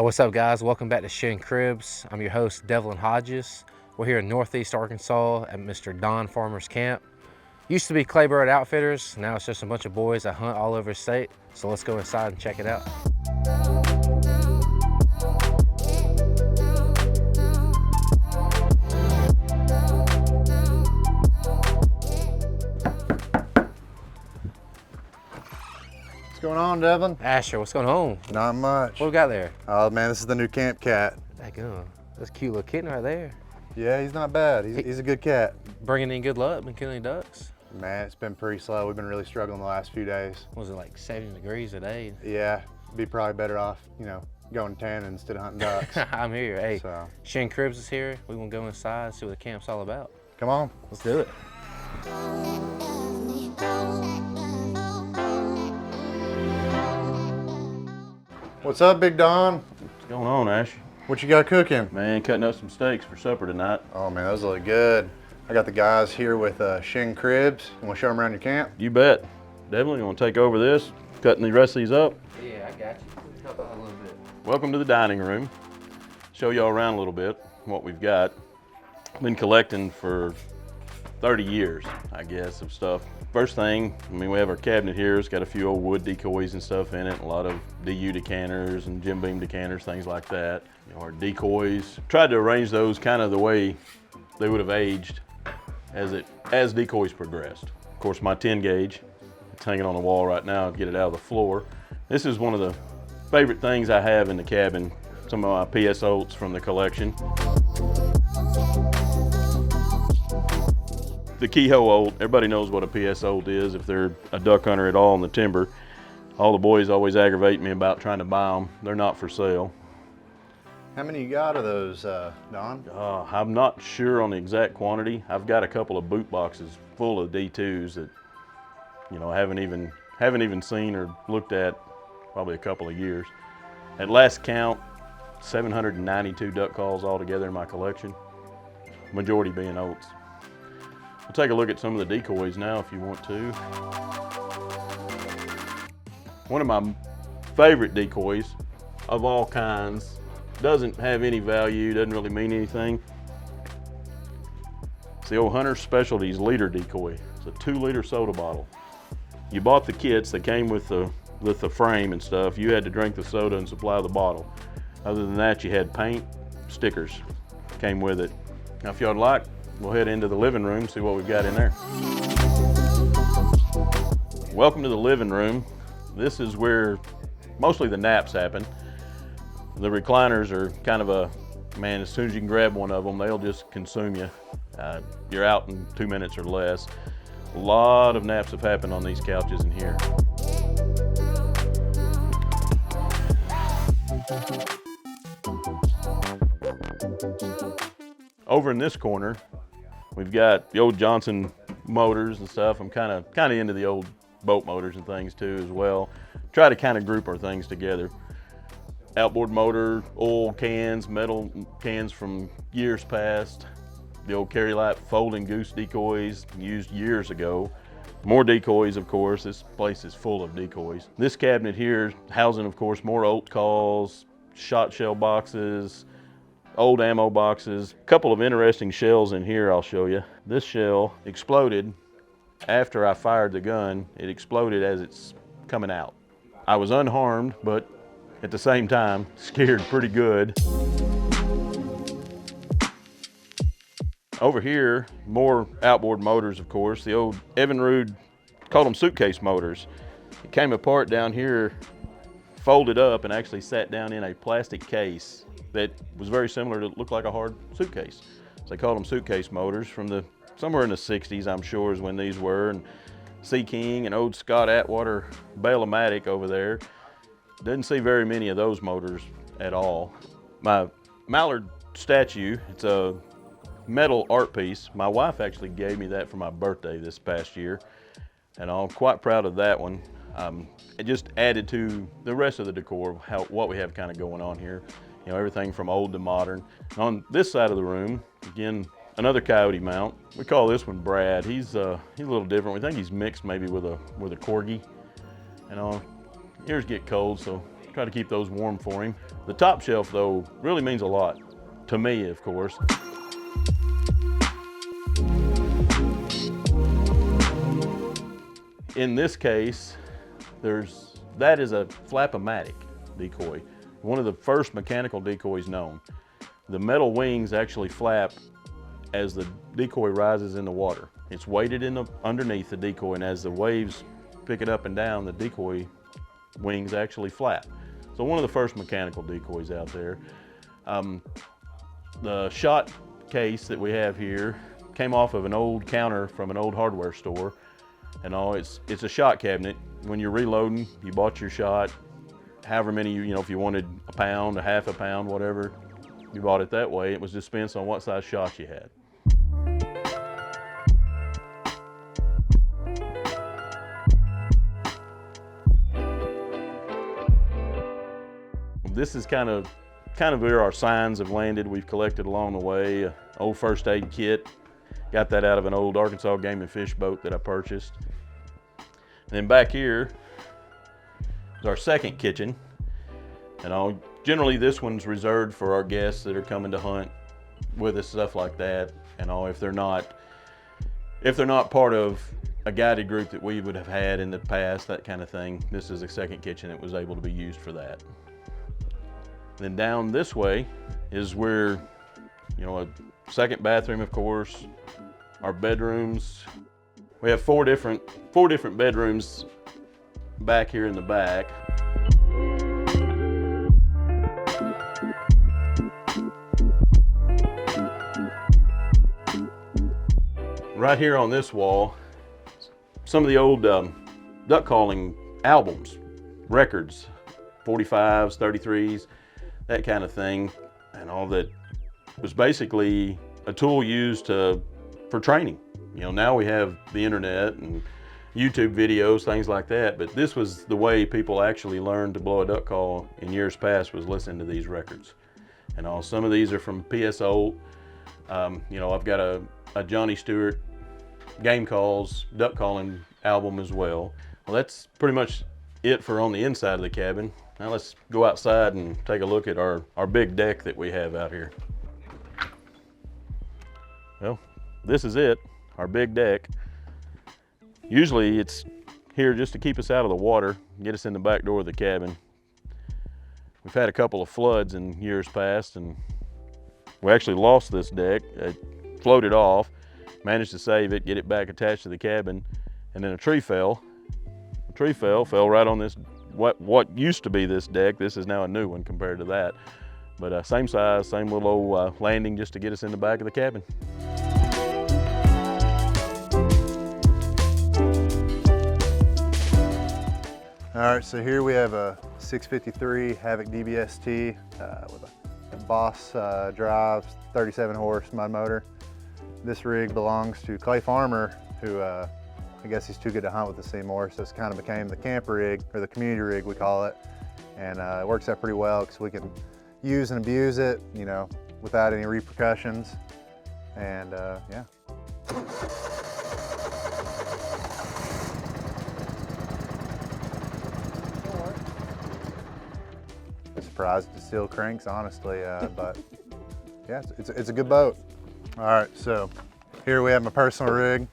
Hey, what's up, guys? Welcome back to Chêne Cribs. I'm your host, Devlin Hodges. We're here in Northeast Arkansas at Mr. Don Farmer's camp. Used to be Claybird Outfitters. Now it's just a bunch of boys that hunt all over the state. So let's go inside and check it out. What's going on, Devlin? Asher, what's going on? Not much. What we got there? Oh man, this is the new camp cat. That's a cute little kitten right there. Yeah, he's not bad. He's a good cat. Bringing in good luck, been killing ducks. Man, it's been pretty slow. We've been really struggling the last few days. Was it like 70 degrees a day? Yeah, be probably better off, going tanning instead of hunting ducks. I'm here. Hey, So, Chêne Cribs is here. We want to go inside and see what the camp's all about. come on. Let's do it. What's up, Big Don? What's going on, Ash? What you got cooking? Man, cutting up some steaks for supper tonight. Oh man, those look good. I got the guys here with Chêne Cribs. You want to show them around your camp? You bet. Devlin, you want to take over this, cutting the rest of these up? Yeah, I got you. Help out a little bit. Welcome to the dining room. Show y'all around a little bit what we've got. Been collecting for 30 years, I guess, of stuff. First thing, we have our cabinet here. It's got a few old wood decoys and stuff in it, a lot of DU decanters and Jim Beam decanters, things like that. Our decoys, tried to arrange those kind of the way they would have aged as decoys progressed. Of course, my 10 gauge, it's hanging on the wall right now to get it out of the floor. This is one of the favorite things I have in the cabin, some of my PS Oats from the collection. The Kehoe old, everybody knows what a PS old is if they're a duck hunter at all in the timber. All the boys always aggravate me about trying to buy them. They're not for sale. How many you got of those, Don? I'm not sure on the exact quantity. I've got a couple of boot boxes full of D2s that, haven't even seen or looked at probably a couple of years. At last count, 792 duck calls altogether in my collection, majority being oats. We'll take a look at some of the decoys now if you want to. One of my favorite decoys of all kinds, doesn't have any value, doesn't really mean anything. It's the old Hunter Specialties liter decoy. It's a 2-liter soda bottle. You bought the kits that came with the frame and stuff. You had to drink the soda and supply the bottle. Other than that, you had paint, stickers came with it. Now, if y'all like, we'll head into the living room, see what we've got in there. Welcome to the living room. This is where mostly the naps happen. The recliners are kind of man, as soon as you can grab one of them, they'll just consume you. You're out in 2 minutes or less. A lot of naps have happened on these couches in here. Over in this corner, we've got the old Johnson motors and stuff. I'm kind of into the old boat motors and things too as well. Try to kind of group our things together. Outboard motor, oil cans, metal cans from years past. The old Carry Light folding goose decoys used years ago. More decoys, of course. This place is full of decoys. This cabinet here, housing, of course, more oat calls, shot shell boxes, old ammo boxes. A couple of interesting shells in here I'll show you. This shell exploded after I fired the gun. It exploded as it's coming out. I was unharmed, but at the same time, scared pretty good. Over here, more outboard motors, of course. The old Evinrude, called them suitcase motors. It came apart down here, folded up, and actually sat down in a plastic case that was very similar to, looked like a hard suitcase. So they called them suitcase motors from somewhere in the 60s, I'm sure, is when these were. And Sea King and old Scott Atwater Bale-O-Matic over there. Didn't see very many of those motors at all. My mallard statue, it's a metal art piece. My wife actually gave me that for my birthday this past year, and I'm quite proud of that one. It just added to the rest of the decor, what we have kind of going on here. Everything from old to modern. On this side of the room, again, another coyote mount. We call this one Brad. He's a little different. We think he's mixed maybe with a corgi. Ears get cold, so Try to keep those warm for him. The top shelf, though, really means a lot to me, of course. In this case, that is a flap-o-matic decoy, one of the first mechanical decoys known. The metal wings actually flap as the decoy rises in the water. It's weighted underneath the decoy, and as the waves pick it up and down, the decoy wings actually flap. So one of the first mechanical decoys out there. The shot case that we have here came off of an old counter from an old hardware store. And it's a shot cabinet. When you're reloading, you bought your shot, however many, if you wanted a pound, a half a pound, whatever, you bought it that way. It was dispensed on what size shot you had. This is kind of where our signs have landed. We've collected along the way. Old first aid kit. Got that out of an old Arkansas game and fish boat that I purchased. And then back here is our second kitchen. And generally this one's reserved for our guests that are coming to hunt with us, stuff like that. And if they're not part of a guided group that we would have had in the past, that kind of thing, this is a second kitchen that was able to be used for that. Then down this way is where, a second bathroom, of course, our bedrooms. We have four different bedrooms back here in the back. Right here on this wall, some of the old duck calling albums, records, 45s, 33s, that kind of thing, and all that was basically a tool used for training. Now we have the internet and YouTube videos, things like that, but this was the way people actually learned to blow a duck call in years past, was listening to these records. And some of these are from P.S. Holt. I've got a Johnny Stewart game calls, duck calling album as well. Well, that's pretty much it for on the inside of the cabin. Now let's go outside and take a look at our big deck that we have out here. Well, this is it, our big deck. Usually it's here just to keep us out of the water, get us in the back door of the cabin. We've had a couple of floods in years past, and we actually lost this deck. It floated off, managed to save it, get it back attached to the cabin, and then a tree fell. The tree fell right on this, what used to be this deck. This is now a new one compared to that. But same size, same little old landing just to get us in the back of the cabin. All right, so here we have a 653 Havoc DBST with a Boss drive, 37 horse mud motor. This rig belongs to Clay Farmer, who I guess he's too good to hunt with this anymore, so it's kind of became the camper rig, or the community rig we call it. And it works out pretty well because we can use and abuse it, without any repercussions. And yeah. Surprised it still cranks, honestly, but yeah, it's a good boat. All right, so here we have my personal rig.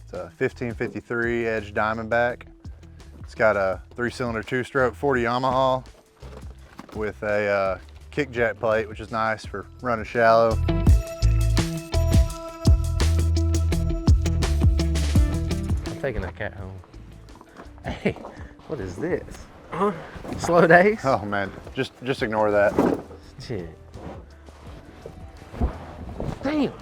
It's a 1553 Edge Diamondback. It's got a 3-cylinder 2-stroke 40 Yamaha with a kick jet plate, which is nice for running shallow. I'm taking that cat home. Hey, what is this? Huh? Slow days? Oh man, just ignore that. Shit. Damn.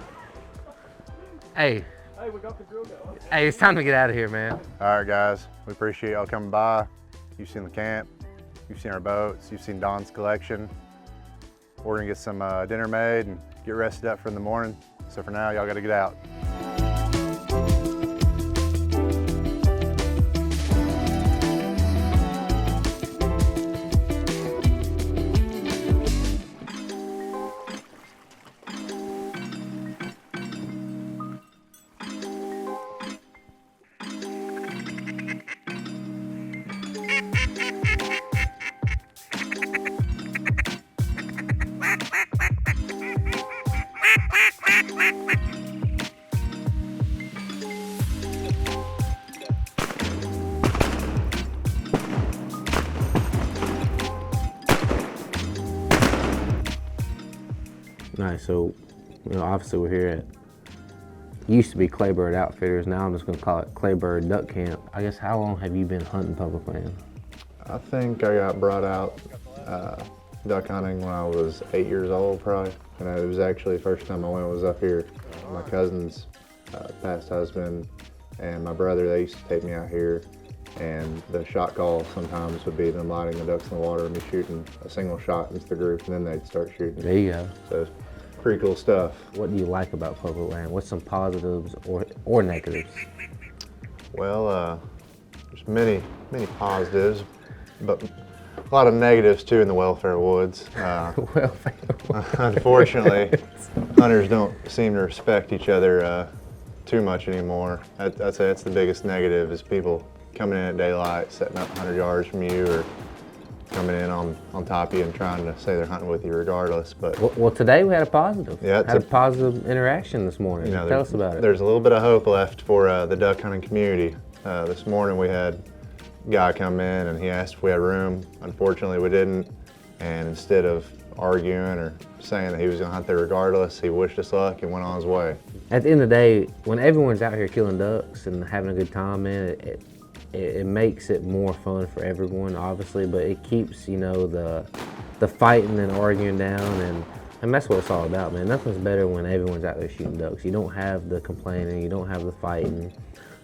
Hey. Hey, we got the drill going. Hey, it's time to get out of here, man. All right, guys, we appreciate y'all coming by. You've seen the camp, you've seen our boats, you've seen Don's collection. We're gonna get some dinner made and get rested up for in the morning. So for now, y'all gotta get out. Nice. So, obviously we're here at, used to be Claybird Outfitters. Now I'm just gonna call it Claybird Duck Camp. I guess, how long have you been hunting public land? I think I got brought out duck hunting when I was 8 years old, probably. And it was actually the first time I went was up here. My cousin's past husband and my brother, they used to take me out here, and the shot call sometimes would be them lighting the ducks in the water and me shooting a single shot into the group, and then they'd start shooting. There you go. So it's pretty cool stuff. What do you like about public land? What's some positives or negatives? Well, there's many positives, but a lot of negatives too in the welfare woods. Unfortunately, hunters don't seem to respect each other too much anymore. I'd say that's the biggest negative, is people coming in at daylight, setting up 100 yards from you, or coming in on top of you and trying to say they're hunting with you regardless. But well, today we had a positive. Yeah, had a positive interaction this morning. Tell us about it. There's a little bit of hope left for the duck hunting community. This morning we had a guy come in and he asked if we had room. Unfortunately, we didn't. And instead of arguing or saying that he was gonna hunt there regardless, he wished us luck and went on his way. At the end of the day, when everyone's out here killing ducks and having a good time, man, it makes it more fun for everyone, obviously, but it keeps, the fighting and arguing down, and that's what it's all about, man. Nothing's better when everyone's out there shooting ducks. You don't have the complaining, you don't have the fighting.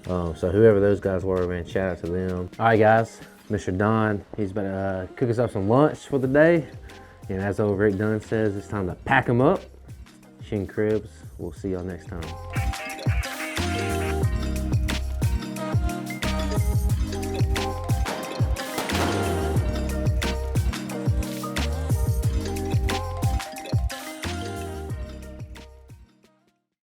So whoever those guys were, man, shout out to them. All right, guys, Mr. Don, he's about to cook us up some lunch for the day. And as old Rick Dunn says, it's time to pack them up. Chêne Cribs, we'll see y'all next time.